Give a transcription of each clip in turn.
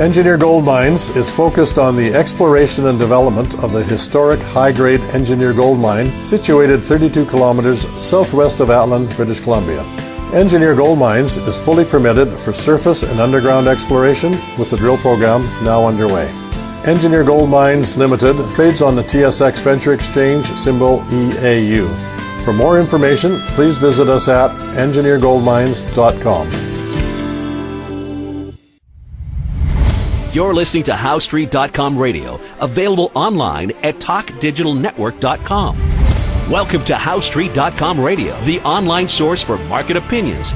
Engineer Gold Mines is focused on the exploration and development of the historic high-grade Engineer Gold Mine situated 32 kilometers southwest of Atlan, British Columbia. Engineer Gold Mines is fully permitted for surface and underground exploration with the drill program now underway. Engineer Gold Mines Limited trades on the TSX Venture Exchange, symbol EAU. For more information, please visit us at engineergoldmines.com. You're listening to HowStreet.com radio, available online at TalkDigitalNetwork.com. Welcome to HowStreet.com radio, the online source for market opinions.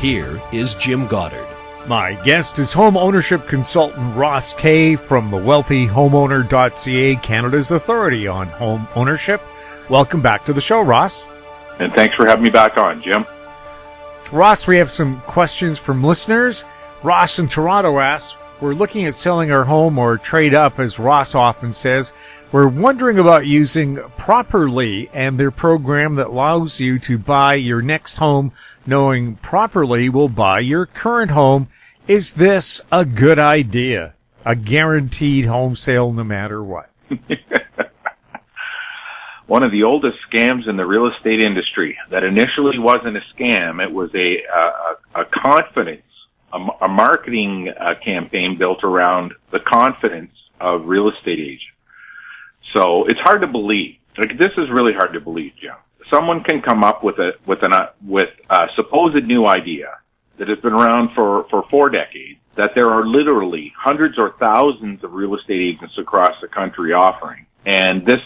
Here is Jim Goddard. My guest is home ownership consultant Ross Kay from the wealthyhomeowner.ca, Canada's authority on home ownership. Welcome back to the show, Ross. And thanks for having me back on, Jim. Ross, we have some questions from listeners. Ross in Toronto asks, we're looking at selling our home or trade up, as Ross often says. We're wondering about using Properly and their program that allows you to buy your next home knowing Properly will buy your current home. Is this a good idea? A guaranteed home sale no matter what? One of the oldest scams in the real estate industry that initially wasn't a scam. It was a confidence, a marketing campaign built around the confidence of real estate agents. So it's hard to believe. Like, this is really hard to believe, Jim. Someone can come up with a supposed new idea that has been around for 4 decades, that there are literally hundreds or thousands of real estate agents across the country offering, and this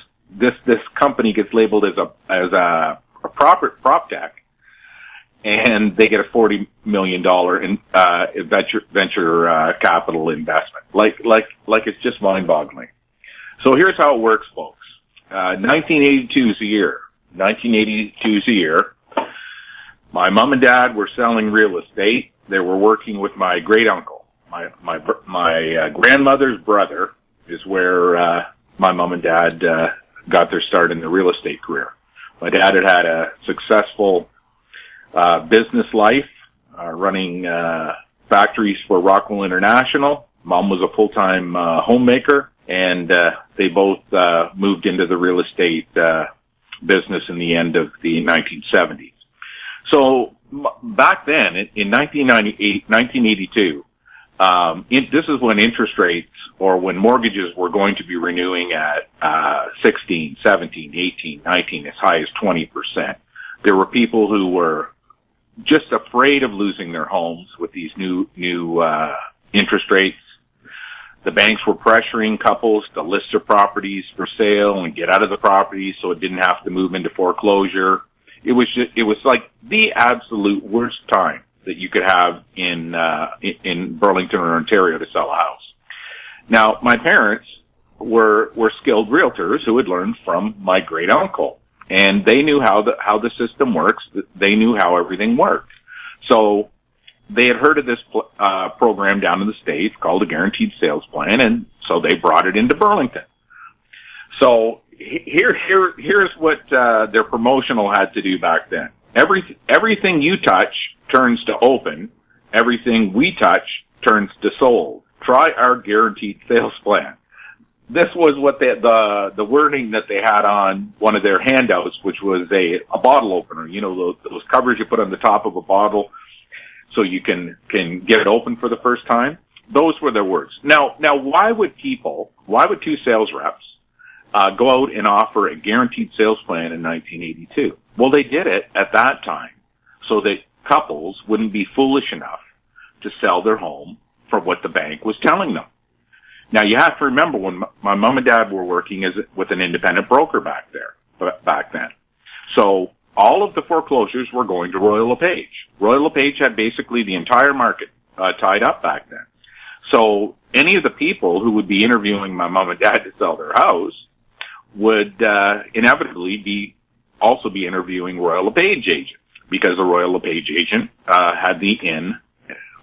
company gets labeled as a prop tech, and they get a $40 million venture capital investment. Like it's just mind-boggling. So here's how it works, folks. 1982 is a year. 1982 is a year. My mom and dad were selling real estate. They were working with my great uncle. My grandmother's brother is where my mom and dad got their start in the real estate career. My dad had a successful business life, running factories for Rockwell International. Mom was a full-time homemaker, and they both moved into the real estate business in the end of the 1970s. So back then, in 1982, this is when interest rates, or when mortgages were going to be renewing at 16, 17, 18, 19, as high as 20%. There were people who were just afraid of losing their homes with these new interest rates. The banks were pressuring couples to list their properties for sale and get out of the property so it didn't have to move into foreclosure. It was like the absolute worst time that you could have in Burlington or Ontario to sell a house. Now, my parents were skilled realtors who had learned from my great uncle, and they knew how the system works. They knew how everything worked. So they had heard of this program down in the States called a guaranteed sales plan, and so they brought it into Burlington. So here's what their promotional had to do back then. Everything you touch turns to open. Everything we touch turns to sold. Try our guaranteed sales plan. This was what the wording that they had on one of their handouts, which was a bottle opener. You know, those covers you put on the top of a bottle so you can get it open for the first time. Those were their words. Now, why would two sales reps go out and offer a guaranteed sales plan in 1982? Well, they did it at that time so that couples wouldn't be foolish enough to sell their home for what the bank was telling them. Now, you have to remember, when my mom and dad were working with an independent broker back then. So all of the foreclosures were going to Royal LePage. Royal LePage had basically the entire market tied up back then. So any of the people who would be interviewing my mom and dad to sell their house would inevitably also be interviewing Royal LePage agents, because the Royal LePage agent had the in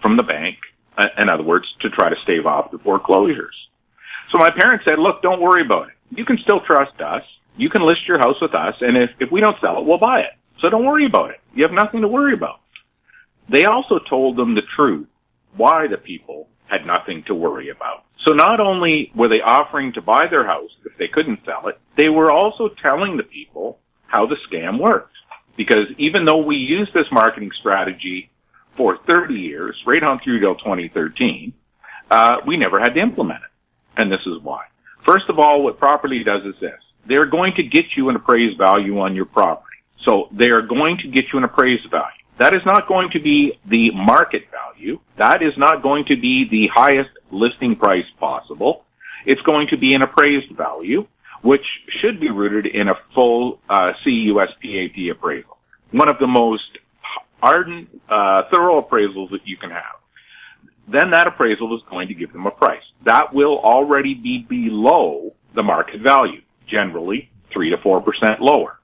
from the bank, in other words, to try to stave off the foreclosures. So my parents said, look, don't worry about it. You can still trust us. You can list your house with us, and if we don't sell it, we'll buy it. So don't worry about it. You have nothing to worry about. They also told them the truth, why the people had nothing to worry about. So not only were they offering to buy their house if they couldn't sell it, they were also telling the people how the scam worked. Because even though we used this marketing strategy for 30 years, right on through till 2013, we never had to implement it. And this is why. First of all, what Properly does is this. They're going to get you an appraised value on your property. So they are going to get you an appraised value. That is not going to be the market value. That is not going to be the highest listing price possible. It's going to be an appraised value, which should be rooted in a full CUSPAP appraisal. One of the most ardent, thorough appraisals that you can have. Then that appraisal is going to give them a price. That will already be below the market value, generally 3 to 4% lower.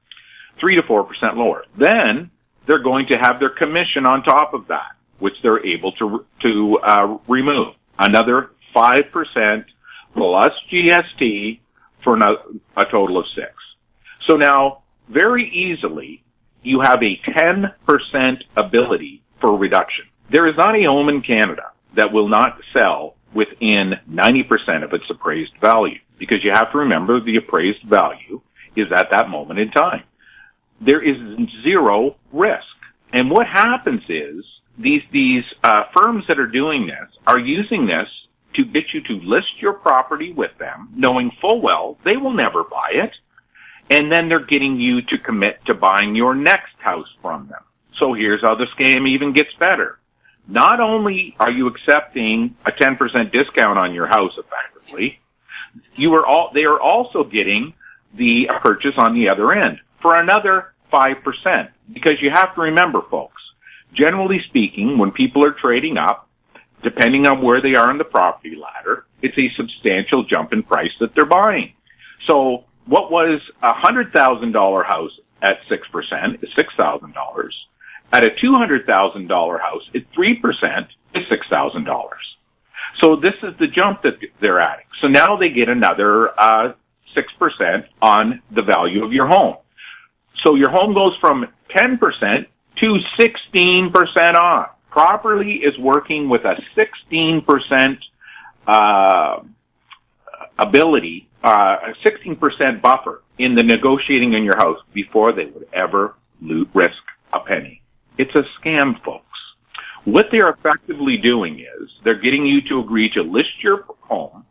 3 to 4% lower. Then they're going to have their commission on top of that, which they're able to remove. Another 5% plus GST for a total of 6. So now, very easily, you have a 10% ability for reduction. There is not a home in Canada that will not sell within 90% of its appraised value, because you have to remember the appraised value is at that moment in time. There is zero risk. And what happens is these firms that are doing this are using this to get you to list your property with them, knowing full well they will never buy it, and then they're getting you to commit to buying your next house from them. So here's how the scam even gets better. Not only are you accepting a 10% discount on your house effectively, they are also getting the purchase on the other end for another 5%. Because you have to remember, folks, generally speaking, when people are trading up, depending on where they are in the property ladder, it's a substantial jump in price that they're buying. So what was a $100,000 house at 6% is $6,000. At a $200,000 house at 3% is $6,000. So this is the jump that they're adding. So now they get another 6% on the value of your home. So your home goes from 10% to 16% off. Properly is working with a 16% ability, a 16% buffer in the negotiating in your house before they would ever risk a penny. It's a scam, folks. What they're effectively doing is they're getting you to agree to list your home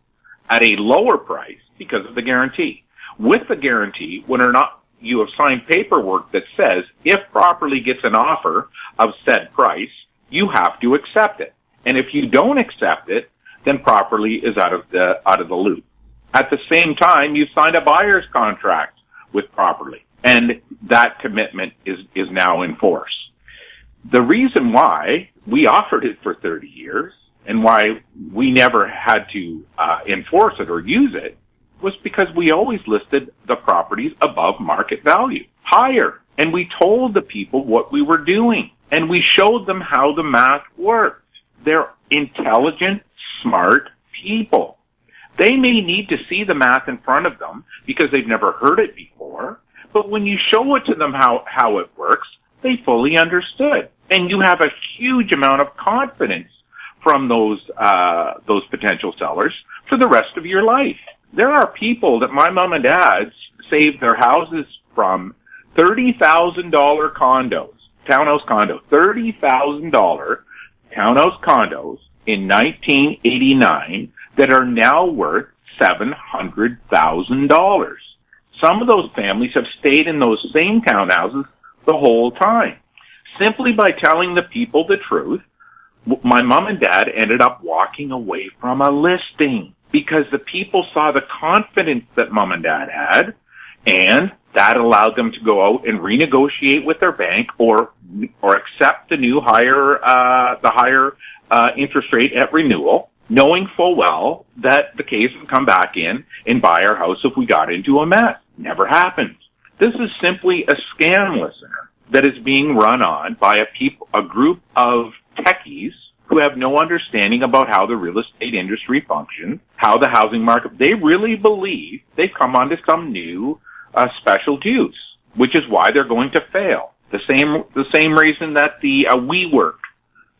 at a lower price because of the guarantee. With the guarantee, when or not you have signed paperwork that says if Properly gets an offer of said price, you have to accept it. And if you don't accept it, then Properly is out of the loop. At the same time, you've signed a buyer's contract with Properly, and that commitment is now in force. The reason why we offered it for 30 years and why we never had to enforce it or use it was because we always listed the properties above market value, higher. And we told the people what we were doing. And we showed them how the math worked. They're intelligent, smart people. They may need to see the math in front of them because they've never heard it before. But when you show it to them how it works, they fully understood. And you have a huge amount of confidence from those potential sellers for the rest of your life. There are people that my mom and dad saved their houses from $30,000 condos, townhouse condo, $30,000 townhouse condos in 1989 that are now worth $700,000. Some of those families have stayed in those same townhouses the whole time. Simply by telling the people the truth, my mom and dad ended up walking away from a listing because the people saw the confidence that mom and dad had, and that allowed them to go out and renegotiate with their bank or accept the new higher interest rate at renewal, knowing full well that the case would come back in and buy our house if we got into a mess. Never happened. This is simply a scam, listener, that is being run on by a group of techies who have no understanding about how the real estate industry functions, how the housing market. They really believe they've come onto some new special juice, which is why they're going to fail. The same reason that the WeWork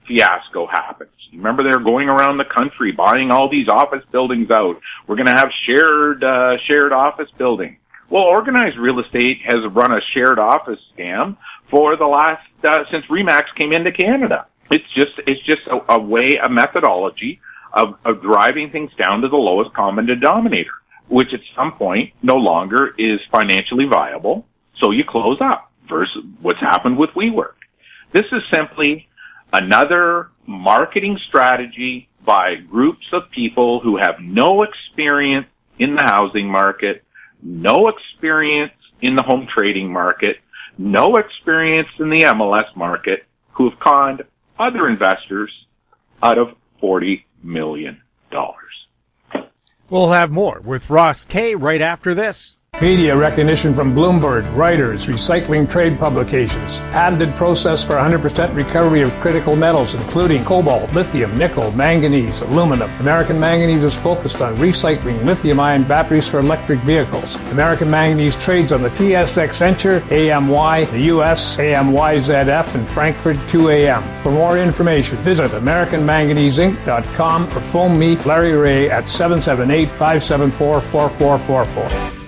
fiasco happens. Remember, they're going around the country buying all these office buildings out. We're going to have shared office building. Well, organized real estate has run a shared office scam for the last since RE/MAX came into Canada. It's just a methodology of driving things down to the lowest common denominator, which at some point no longer is financially viable. So you close up. Versus what's happened with WeWork. This is simply another marketing strategy by groups of people who have no experience in the housing market, no experience in the home trading market, no experience in the MLS market, who have conned other investors out of $40 million. We'll have more with Ross Kay right after this. Media recognition from Bloomberg, Reuters, recycling trade publications, patented process for 100% recovery of critical metals, including cobalt, lithium, nickel, manganese, aluminum. American Manganese is focused on recycling lithium-ion batteries for electric vehicles. American Manganese trades on the TSX Venture, AMY, the US, AMYZF, and Frankfurt 2AM. For more information, visit AmericanManganeseInc.com or phone me, Larry Ray, at 778-574-4444.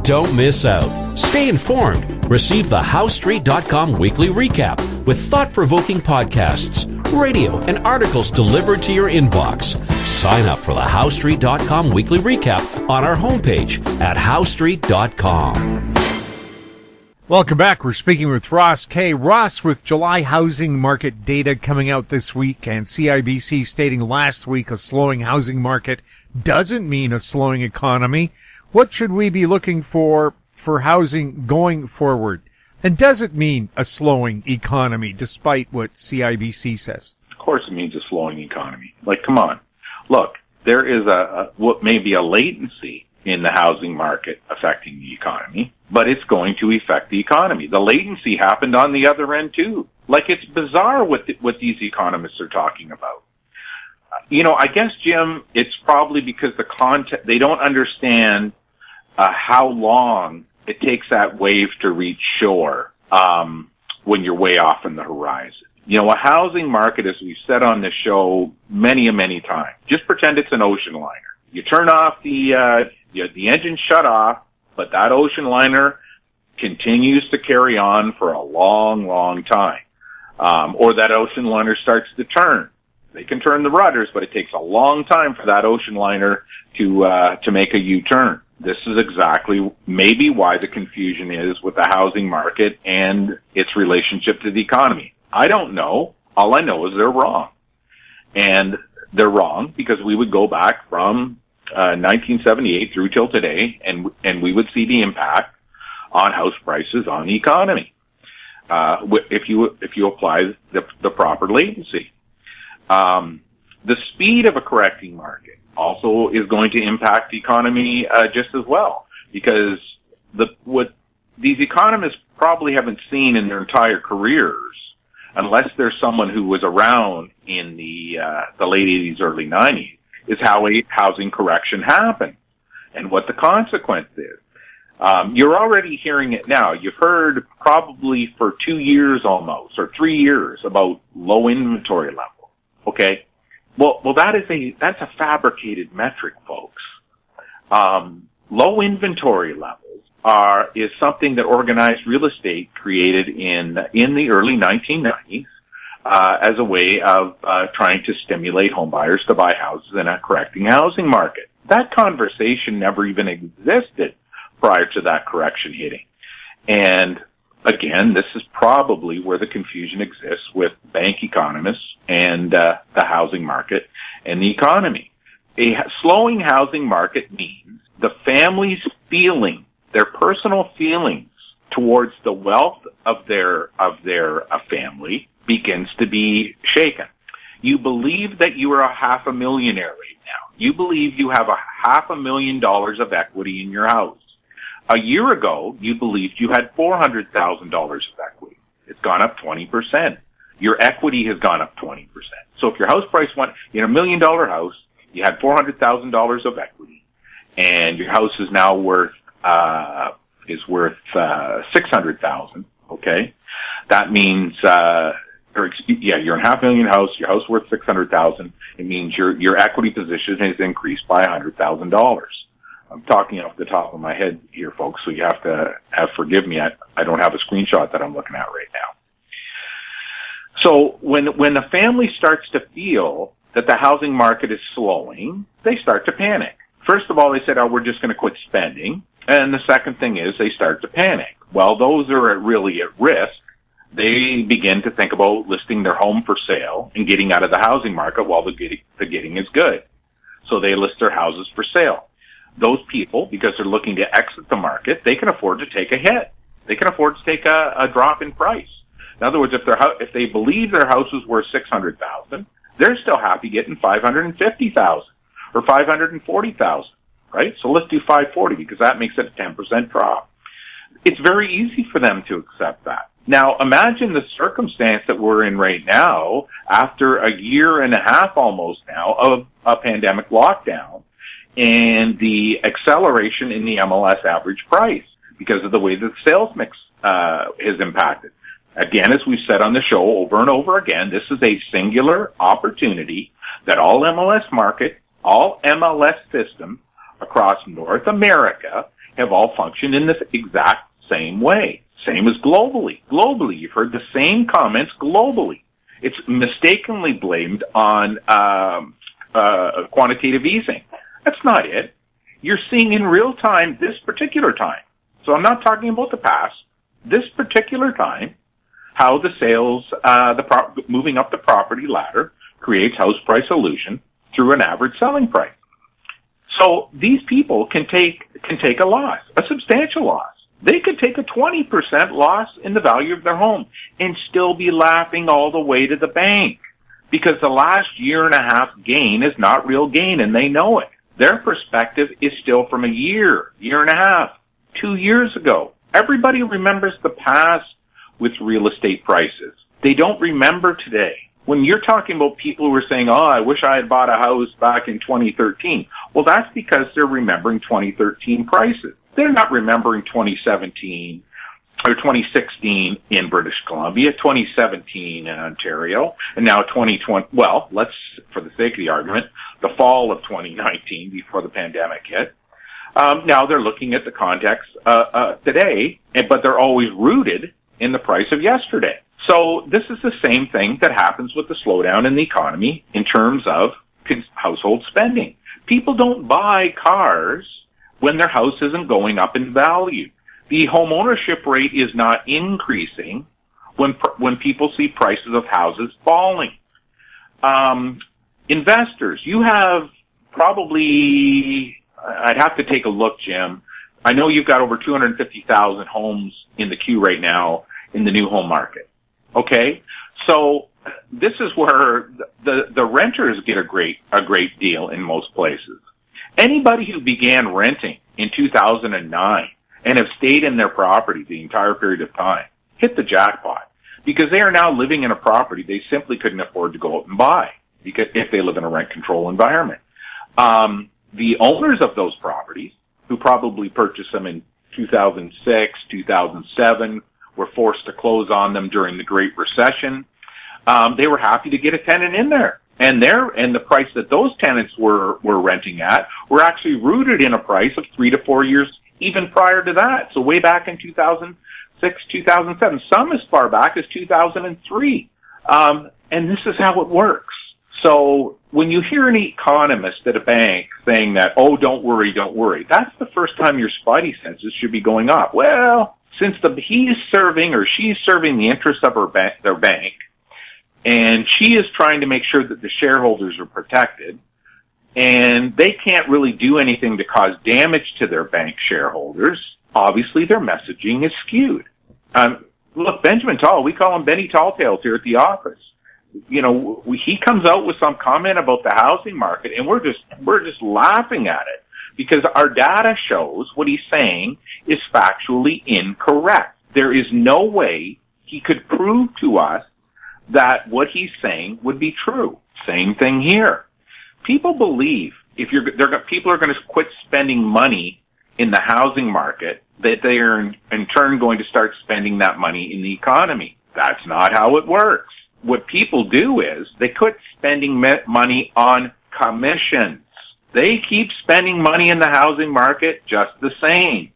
Don't miss out. Stay informed. Receive the HowStreet.com weekly recap with thought-provoking podcasts, radio, and articles delivered to your inbox. Sign up for the HowStreet.com weekly recap on our homepage at HowStreet.com. Welcome back. We're speaking with Ross Kay. Ross, with July housing market data coming out this week and CIBC stating last week a slowing housing market doesn't mean a slowing economy. What should we be looking for housing going forward? And does it mean a slowing economy, despite what CIBC says? Of course it means a slowing economy. Like, come on. Look, there is what may be a latency in the housing market affecting the economy, but it's going to affect the economy. The latency happened on the other end, too. Like, it's bizarre what these economists are talking about. I guess, Jim, it's probably because they don't understand how long it takes that wave to reach shore when you're way off in the horizon. A housing market, as we've said on this show many times, just pretend it's an ocean liner. You turn off the engine shut off, but that ocean liner continues to carry on for a long time. Or that ocean liner starts to turn. They can turn the rudders, but it takes a long time for that ocean liner to make a U-turn. This is exactly maybe why the confusion is with the housing market and its relationship to the economy. I don't know. All I know is they're wrong. And they're wrong because we would go back from 1978 through till today, and we would see the impact on house prices on the economy if you apply the proper latency. The speed of a correcting market also is going to impact the economy just as well, because what these economists probably haven't seen in their entire careers, unless there's someone who was around in the late 80s, early 90s, is how a housing correction happens and what the consequence is. You're already hearing it now. You've heard probably for 2 years almost, or 3 years, about low inventory level. Okay? Well, that's a fabricated metric, folks. Low inventory levels is something that organized real estate created in the early 1990s as a way of trying to stimulate home buyers to buy houses in a correcting housing market. That conversation never even existed prior to that correction hitting. And again, this is probably where the confusion exists with bank economists and the housing market and the economy. A slowing housing market means the family's feeling, their personal feelings towards the wealth of their family begins to be shaken. You believe that you are a half a millionaire right now. You believe you have $500,000 of equity in your house. A year ago, you believed you had $400,000 of equity. It's gone up 20%. Your equity has gone up 20%. So if your house price went in $1 million house, you had $400,000 of equity, and your house is now worth $600,000. Okay, That means, you're in $500,000 house, your house worth $600,000. It means your equity position has increased by $100,000. I'm talking off the top of my head here, folks, so you have to forgive me. I don't have a screenshot that I'm looking at right now. So when the family starts to feel that the housing market is slowing, they start to panic. First of all, they said, we're just going to quit spending. And the second thing is they start to panic. Well, those are really at risk. They begin to think about listing their home for sale and getting out of the housing market while the getting is good. So they list their houses for sale. Those people, because they're looking to exit the market, they can afford to take a hit. They can afford to take a drop in price. In other words, if they believe their house is worth $600,000, they're still happy getting $550,000 or $540,000, right? So let's do $540 because that makes it a 10% drop. It's very easy for them to accept that. Now, imagine the circumstance that we're in right now after a year and a half almost now of a pandemic lockdown and the acceleration in the MLS average price because of the way that the sales mix is impacted. Again, as we've said on the show over and over again, this is a singular opportunity that all MLS systems across North America have all functioned in this exact same way. Same as globally. Globally, you've heard the same comments globally. It's mistakenly blamed on quantitative easing. That's not it. You're seeing in real time this particular time. So I'm not talking about the past. This particular time, how the sales, moving up the property ladder creates house price illusion through an average selling price. So these people can take a loss, a substantial loss. They could take a 20% loss in the value of their home and still be laughing all the way to the bank because the last year and a half gain is not real gain and they know it. Their perspective is still from a year and a half, 2 years ago. Everybody remembers the past with real estate prices. They don't remember today. When you're talking about people who are saying, I wish I had bought a house back in 2013. Well, that's because they're remembering 2013 prices. They're not remembering 2017 or 2016 in British Columbia, 2017 in Ontario, and now 2020. Well, let's, for the sake of the argument, the fall of 2019 before the pandemic hit. Now they're looking at the context today, but they're always rooted in the price of yesterday. So this is the same thing that happens with the slowdown in the economy in terms of household spending. People don't buy cars when their house isn't going up in value. The home ownership rate is not increasing when people see prices of houses falling. Investors, you have probably, I'd have to take a look, Jim. I know you've got over 250,000 homes in the queue right now in the new home market. Okay? So this is where the renters get a great deal in most places. Anybody who began renting in 2009 and have stayed in their property the entire period of time hit the jackpot because they are now living in a property they simply couldn't afford to go out and buy because if they live in a rent control environment. The owners of those properties who probably purchased them in 2006, 2007, were forced to close on them during the Great Recession. They were happy to get a tenant in there. And the price that those tenants were renting at were actually rooted in a price of 3 to 4 years even prior to that. So way back in 2006, 2007, some as far back as 2003. And this is how it works. So when you hear an economist at a bank saying that, don't worry, that's the first time your spidey senses should be going up. Well, since he's serving or she's serving the interests of their bank, and she is trying to make sure that the shareholders are protected, and they can't really do anything to cause damage to their bank shareholders, obviously their messaging is skewed. Look, Benjamin Tall, we call him Benny Talltails here at the office. You know, he comes out with some comment about the housing market, and we're just laughing at it because our data shows what he's saying is factually incorrect. There is no way he could prove to us that what he's saying would be true. Same thing here. People believe people are going to quit spending money in the housing market, that they are in turn going to start spending that money in the economy. That's not how it works. What people do is they quit spending money on commissions. They keep spending money in the housing market just the same.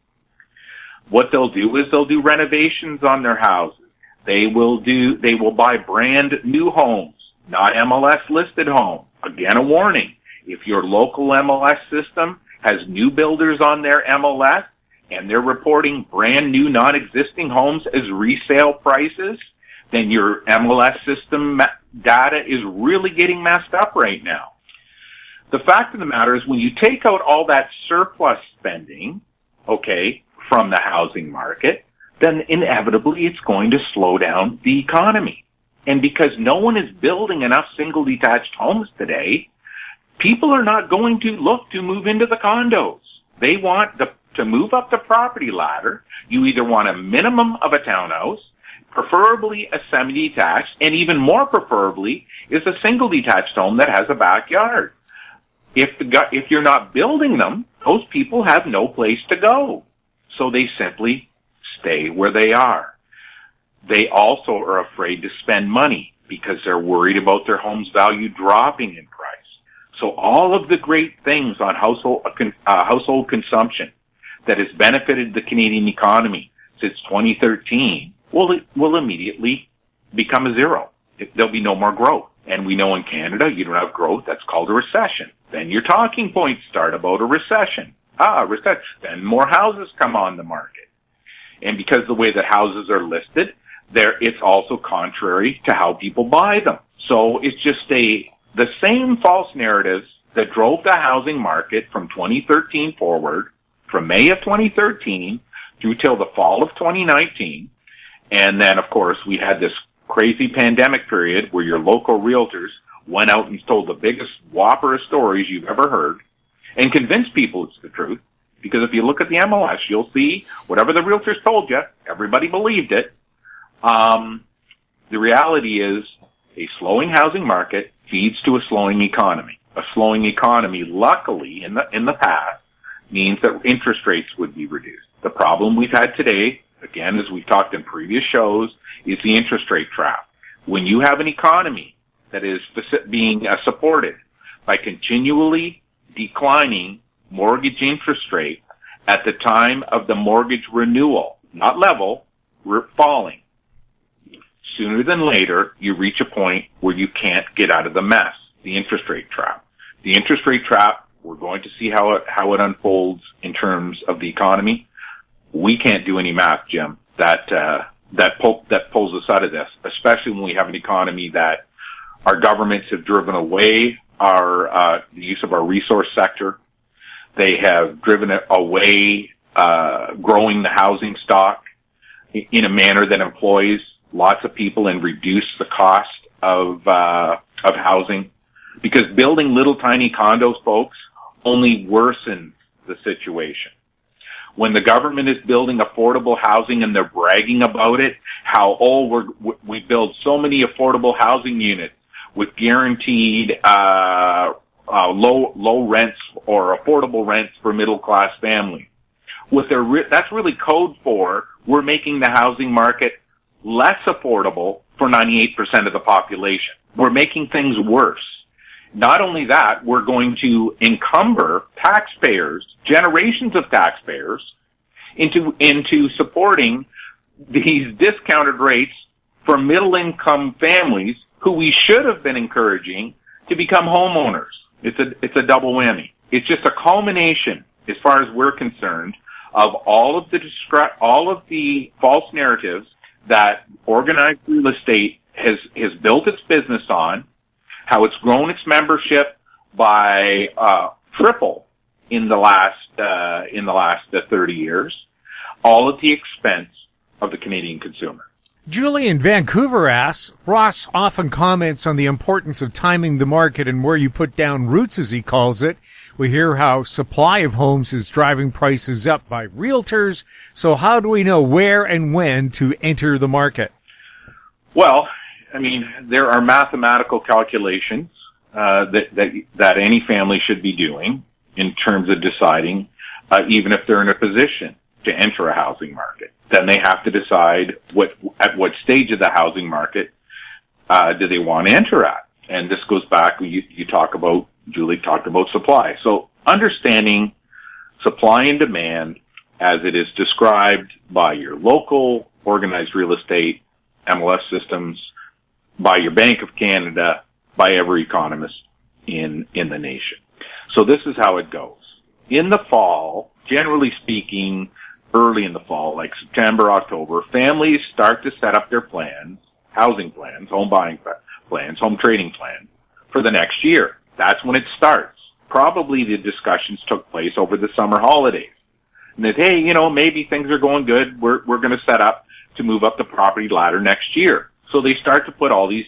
What they'll do is they'll do renovations on their houses. They will buy brand new homes, not MLS listed homes. Again, a warning. If your local MLS system has new builders on their MLS and they're reporting brand new non-existing homes as resale prices, then your MLS system data is really getting messed up right now. The fact of the matter is when you take out all that surplus spending, okay, from the housing market, then inevitably it's going to slow down the economy. And because no one is building enough single detached homes today, people are not going to look to move into the condos. They want to move up the property ladder. You either want a minimum of a townhouse, preferably a semi-detached, and even more preferably is a single detached home that has a backyard. If you're not building them, those people have no place to go. So they simply stay where they are. They also are afraid to spend money because they're worried about their home's value dropping in price. So all of the great things on household consumption that has benefited the Canadian economy since 2013 will immediately become a zero. There'll be no more growth. And we know in Canada, you don't have growth. That's called a recession. Then your talking points start about a recession. Recession. Then more houses come on the market. And because the way that houses are listed, it's also contrary to how people buy them. So it's just the same false narratives that drove the housing market from 2013 forward, from May of 2013 through till the fall of 2019. And then, of course, we had this crazy pandemic period where your local realtors went out and told the biggest whopper of stories you've ever heard and convinced people it's the truth. Because if you look at the MLS, you'll see whatever the realtors told you, everybody believed it. The reality is a slowing housing market feeds to a slowing economy. A slowing economy, luckily, in the past, means that interest rates would be reduced. The problem we've had today, again, as we've talked in previous shows, is the interest rate trap. When you have an economy that is being supported by continually declining mortgage interest rate at the time of the mortgage renewal, not level, falling, sooner than later, you reach a point where you can't get out of the mess, the interest rate trap. The interest rate trap, we're going to see how it unfolds in terms of the economy. We can't do any math, Jim, that pulls us out of this, especially when we have an economy that our governments have driven away the use of our resource sector. They have driven away growing the housing stock in a manner that employs lots of people and reduce the cost of housing. Because building little tiny condos, folks, only worsens the situation. When the government is building affordable housing and they're bragging about it, we build so many affordable housing units with guaranteed low rents or affordable rents for middle class families. That's really code for we're making the housing market less affordable for 98% of the population. We're making things worse. Not only that, we're going to encumber taxpayers, generations of taxpayers, into supporting these discounted rates for middle-income families who we should have been encouraging to become homeowners. It's a double whammy. It's just a culmination, as far as we're concerned, of all of the false narratives that organized real estate has built its business on, how it's grown its membership by triple in the last 30 years, all at the expense of the Canadian consumer. Julie in Vancouver asks, Ross often comments on the importance of timing the market and where you put down roots, as he calls it. We hear how supply of homes is driving prices up by realtors. So how do we know where and when to enter the market? Well, I mean, there are mathematical calculations that any family should be doing in terms of deciding, even if they're in a position to enter a housing market. Then they have to decide at what stage of the housing market do they want to enter at. And this goes back, Julie talked about supply. So understanding supply and demand as it is described by your local organized real estate MLS systems, by your Bank of Canada, by every economist in the nation. So this is how it goes. In the fall, generally speaking, early in the fall, like September, October, families start to set up their plans, housing plans, home buying plans, home trading plans for the next year. That's when it starts. Probably the discussions took place over the summer holidays. And that, hey, maybe things are going good. We're going to set up to move up the property ladder next year. So they start to put all these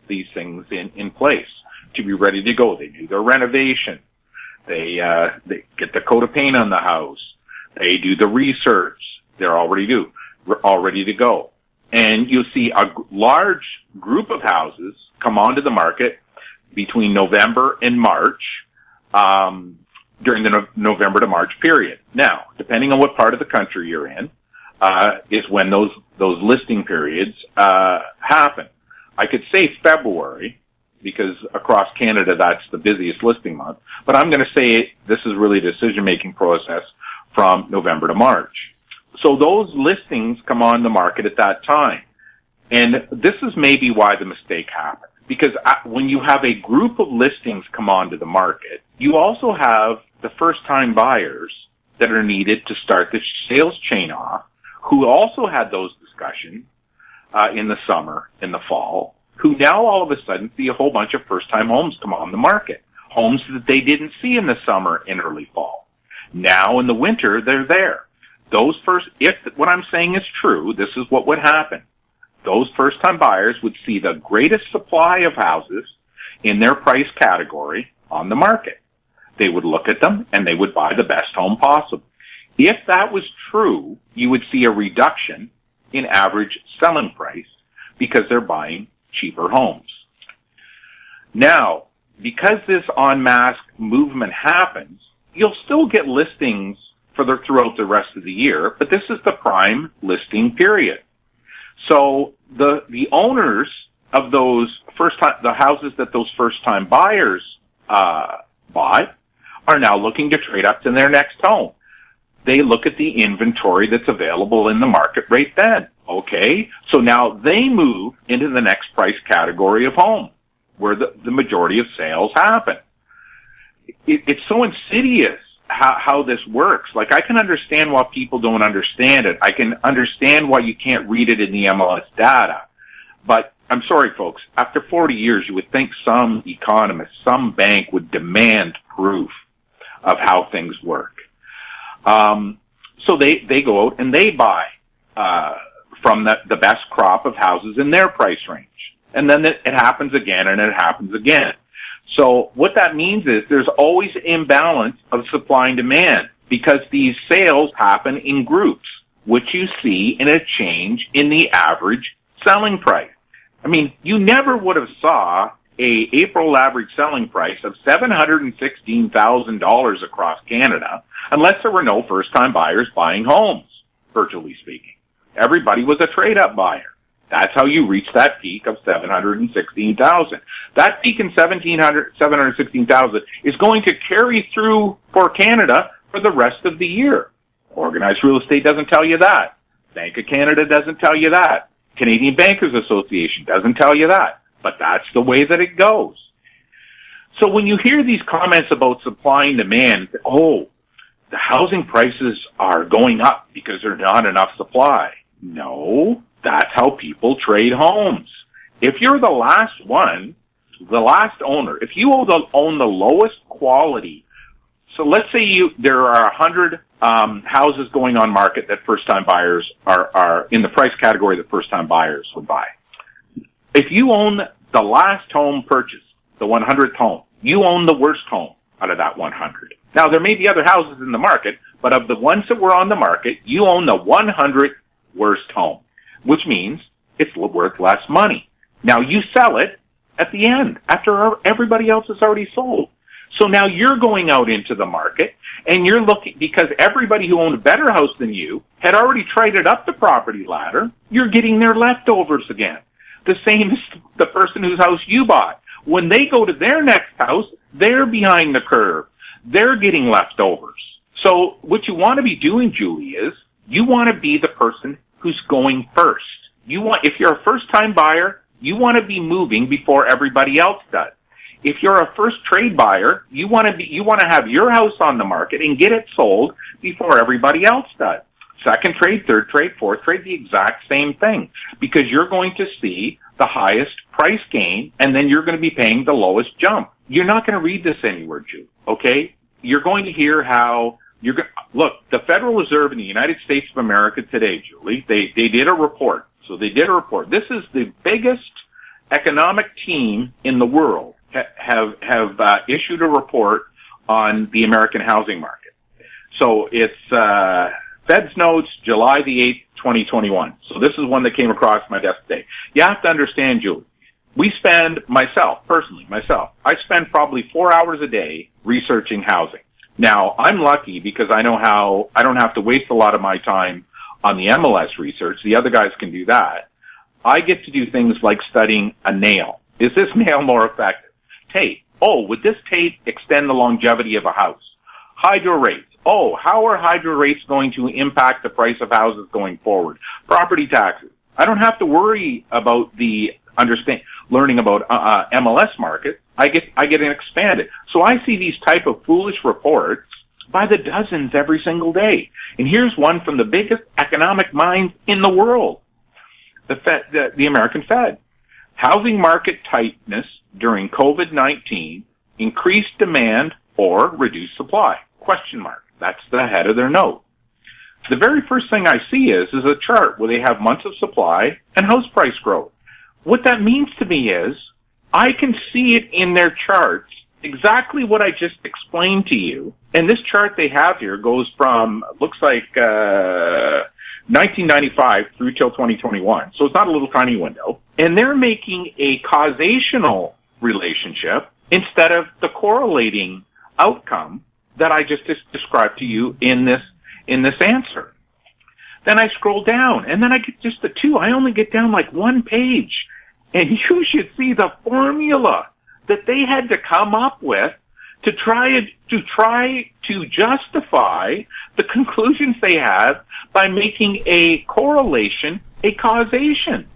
things in place to be ready to go. They do their renovation. They get the coat of paint on the house. They do the research. They're all ready to go. And you'll see a large group of houses come onto the market between November and March, during the November to March period. Now, depending on what part of the country you're in, is when those listing periods happen. I could say February, because across Canada that's the busiest listing month, but I'm going to say this is really a decision-making process from November to March. So those listings come on the market at that time. And this is maybe why the mistake happened. Because when you have a group of listings come onto the market, you also have the first-time buyers that are needed to start the sales chain off, who also had those discussions in the summer, in the fall, who now all of a sudden see a whole bunch of first-time homes come on the market, homes that they didn't see in the summer and early fall. Now in the winter, they're there. If what I'm saying is true, this is what would happen. Those first-time buyers would see the greatest supply of houses in their price category on the market. They would look at them and they would buy the best home possible. If that was true, you would see a reduction in average selling price because they're buying cheaper homes. Now, because this en masse movement happens, you'll still get listings throughout the rest of the year, but this is the prime listing period. So the owners of the houses that those first-time buyers bought are now looking to trade up to their next home. They look at the inventory that's available in the market right then. Okay, so now they move into the next price category of home, where the majority of sales happen. It's so insidious how this works. Like, I can understand why people don't understand it. I can understand why you can't read it in the MLS data. But I'm sorry, folks, after 40 years, you would think some economist, some bank would demand proof of how things work. So they go out and they buy from the best crop of houses in their price range. And then it happens again and it happens again. So what that means is there's always an imbalance of supply and demand because these sales happen in groups, which you see in a change in the average selling price. I mean, you never would have saw a April average selling price of $716,000 across Canada unless there were no first-time buyers buying homes, virtually speaking. Everybody was a trade-up buyer. That's how you reach that peak of $716,000. That peak in $716,000 is going to carry through for Canada for the rest of the year. Organized real estate doesn't tell you that. Bank of Canada doesn't tell you that. Canadian Bankers Association doesn't tell you that. But that's the way that it goes. So when you hear these comments about supply and demand, the housing prices are going up because there's not enough supply. No. That's how people trade homes. If you're the last one, the last owner, if you own the lowest quality, so let's say there are 100 houses going on market that first-time buyers are in the price category that first-time buyers would buy. If you own the last home purchased, the 100th home, you own the worst home out of that 100. Now, there may be other houses in the market, but of the ones that were on the market, you own the 100th worst home, which means it's worth less money. Now, you sell it at the end, after everybody else is already sold. So now you're going out into the market and you're looking, because everybody who owned a better house than you had already traded up the property ladder, you're getting their leftovers again. The same as the person whose house you bought. When they go to their next house, they're behind the curve. They're getting leftovers. So what you want to be doing, Julie, is you want to be the person who's going first. If you're a first-time buyer, you want to be moving before everybody else does. If you're a first trade buyer, you want to have your house on the market and get it sold before everybody else does. Second trade, third trade, fourth trade, the exact same thing, because you're going to see the highest price gain, and then you're going to be paying the lowest jump. You're not going to read this anywhere, Julie, okay? You're going to hear how look, the Federal Reserve in the United States of America today, Julie, they did a report. So they did a report. This is the biggest economic team in the world have issued a report on the American housing market. So it's Fed's Notes, July the 8th, 2021. So this is one that came across my desk today. You have to understand, Julie, I spend probably 4 hours a day researching housing. Now, I'm lucky because I know how I don't have to waste a lot of my time on the MLS research. The other guys can do that. I get to do things like studying a nail. Is this nail more effective? Tape. Oh, would this tape extend the longevity of a house? Hydro rates. Oh, how are hydro rates going to impact the price of houses going forward? Property taxes. I don't have to worry about learning about MLS market. I get it expanded. So I see these type of foolish reports by the dozens every single day. And here's one from the biggest economic minds in the world, the American Fed. Housing market tightness during COVID-19 increased demand or reduced supply? Question mark. That's the head of their note. The very first thing I see is a chart where they have months of supply and house price growth. What that means to me is I can see it in their charts, exactly what I just explained to you. And this chart they have here goes from, looks like 1995 through till 2021. So it's not a little tiny window. And they're making a causational relationship instead of the correlating outcome that I just described to you in this answer. Then I scroll down, and then I get just the two. I only get down like one page. And you should see the formula that they had to come up with to try to justify the conclusions they have by making a correlation a causation.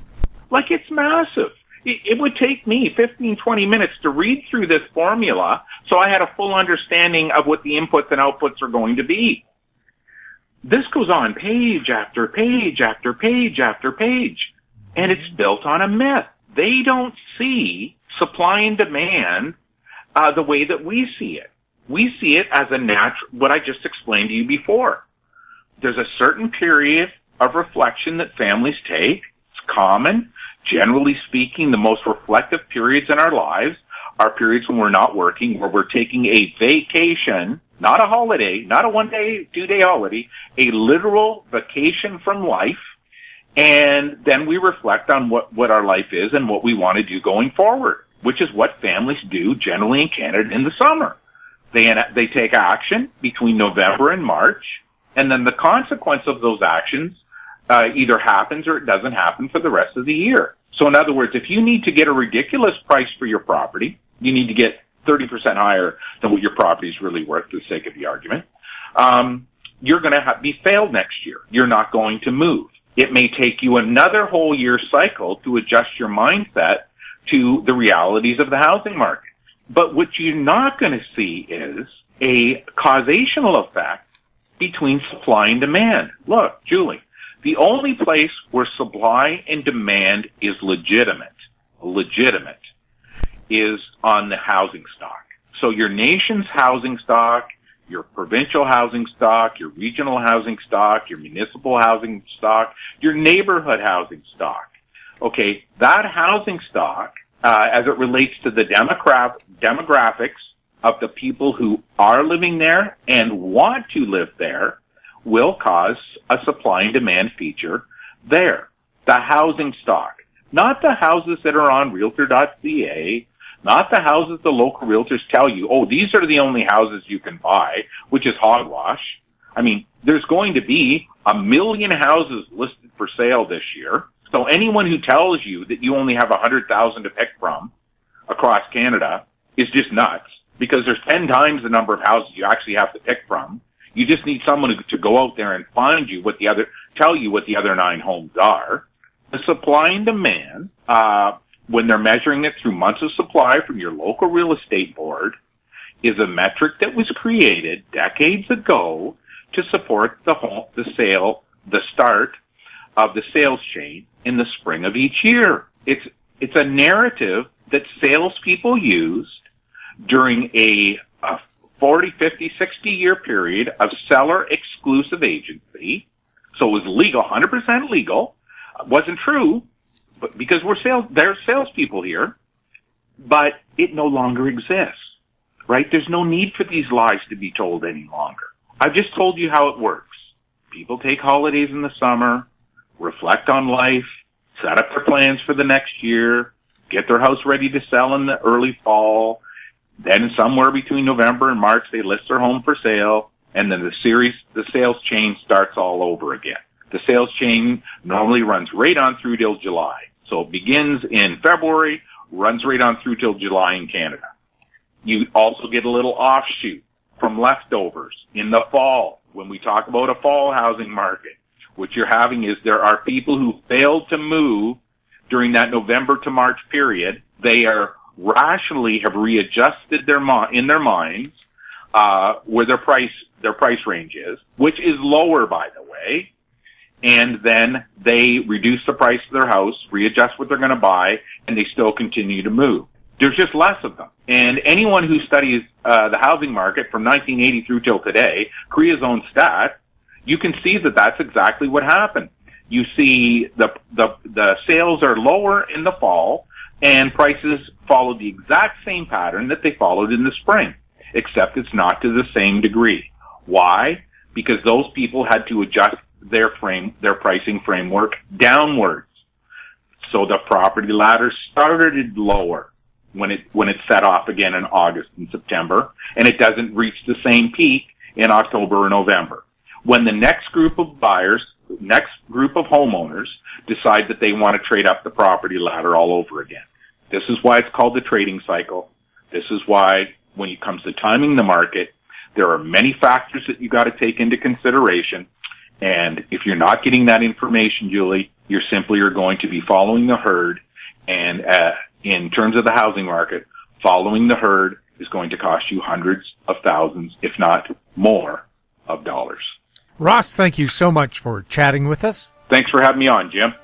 Like, it's massive. It would take me 15, 20 minutes to read through this formula so I had a full understanding of what the inputs and outputs are going to be. This goes on page after page after page after page, and it's built on a myth. They don't see supply and demand the way that we see it. We see it as a natural, what I just explained to you before. There's a certain period of reflection that families take. It's common. Generally speaking, the most reflective periods in our lives are periods when we're not working, where we're taking a vacation, not a holiday, not a 1 day, 2 day holiday, a literal vacation from life. And then we reflect on what our life is and what we want to do going forward, which is what families do generally in Canada in the summer. They take action between November and March, and then the consequence of those actions either happens or it doesn't happen for the rest of the year. So in other words, if you need to get a ridiculous price for your property, you need to get 30% higher than what your property is really worth for the sake of the argument, you're going to be failed next year. You're not going to move. It may take you another whole year cycle to adjust your mindset to the realities of the housing market. But what you're not going to see is a causational effect between supply and demand. Look, Julie, the only place where supply and demand is legitimate, is on the housing stock. So your nation's housing stock, your provincial housing stock, your regional housing stock, your municipal housing stock, your neighborhood housing stock. Okay, that housing stock, as it relates to the demographics of the people who are living there and want to live there, will cause a supply and demand feature there. The housing stock, not the houses that are on Realtor.ca, not the houses the local realtors tell you, oh, these are the only houses you can buy, which is hogwash. I mean, there's going to be 1 million houses listed for sale this year. So anyone who tells you that you only have 100,000 to pick from across Canada is just nuts, because there's 10 times the number of houses you actually have to pick from. You just need someone to go out there and find you tell you what the other 9 homes are. The supply and demand, when they're measuring it through months of supply from your local real estate board, is a metric that was created decades ago to support the start of the sales chain in the spring of each year. It's a narrative that salespeople used during a 40, 50, 60-year period of seller-exclusive agency. So it was legal, 100% legal. It wasn't true, but because there's salespeople here, but it no longer exists, right? There's no need for these lies to be told any longer. I've just told you how it works. People take holidays in the summer, reflect on life, set up their plans for the next year, get their house ready to sell in the early fall. Then somewhere between November and March, they list their home for sale, and then the sales chain starts all over again. The sales chain normally runs right on through till July. So it begins in February, runs right on through till July in Canada. You also get a little offshoot from leftovers in the fall. When we talk about a fall housing market, what you're having is there are people who failed to move during that November to March period. They are rationally have readjusted in their minds where their price range is, which is lower, by the way. And then they reduce the price of their house, readjust what they're going to buy, and they still continue to move. There's just less of them. And anyone who studies the housing market from 1980 through till today, Korea's own stat, you can see that that's exactly what happened. You see the sales are lower in the fall, and prices follow the exact same pattern that they followed in the spring, except it's not to the same degree. Why? Because those people had to adjust their pricing framework downwards. So the property ladder started lower when it set off again in August and September, and it doesn't reach the same peak in October or November. When the next group of buyers, next group of homeowners decide that they want to trade up the property ladder all over again. This is why it's called the trading cycle. This is why when it comes to timing the market, there are many factors that you got to take into consideration. And if you're not getting that information, Julie, you simply are going to be following the herd. And in terms of the housing market, following the herd is going to cost you hundreds of thousands, if not more, of dollars. Ross, thank you so much for chatting with us. Thanks for having me on, Jim.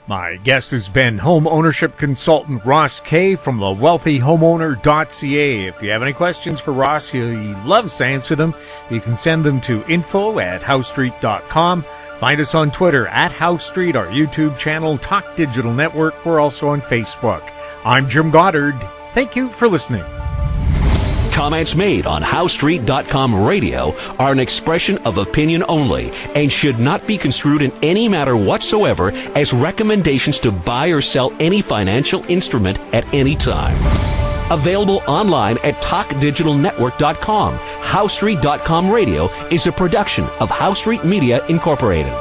My guest has been home ownership consultant Ross Kay from thewealthyhomeowner.ca. If you have any questions for Ross, he loves to answer them. You can send them to info@housestreet.com. Find us on Twitter @HouseStreet, our YouTube channel, Talk Digital Network. We're also on Facebook. I'm Jim Goddard. Thank you for listening. Comments made on HouseStreet.com radio are an expression of opinion only and should not be construed in any matter whatsoever as recommendations to buy or sell any financial instrument at any time. Available online at TalkDigitalNetwork.com. HouseStreet.com radio is a production of House Street Media Incorporated.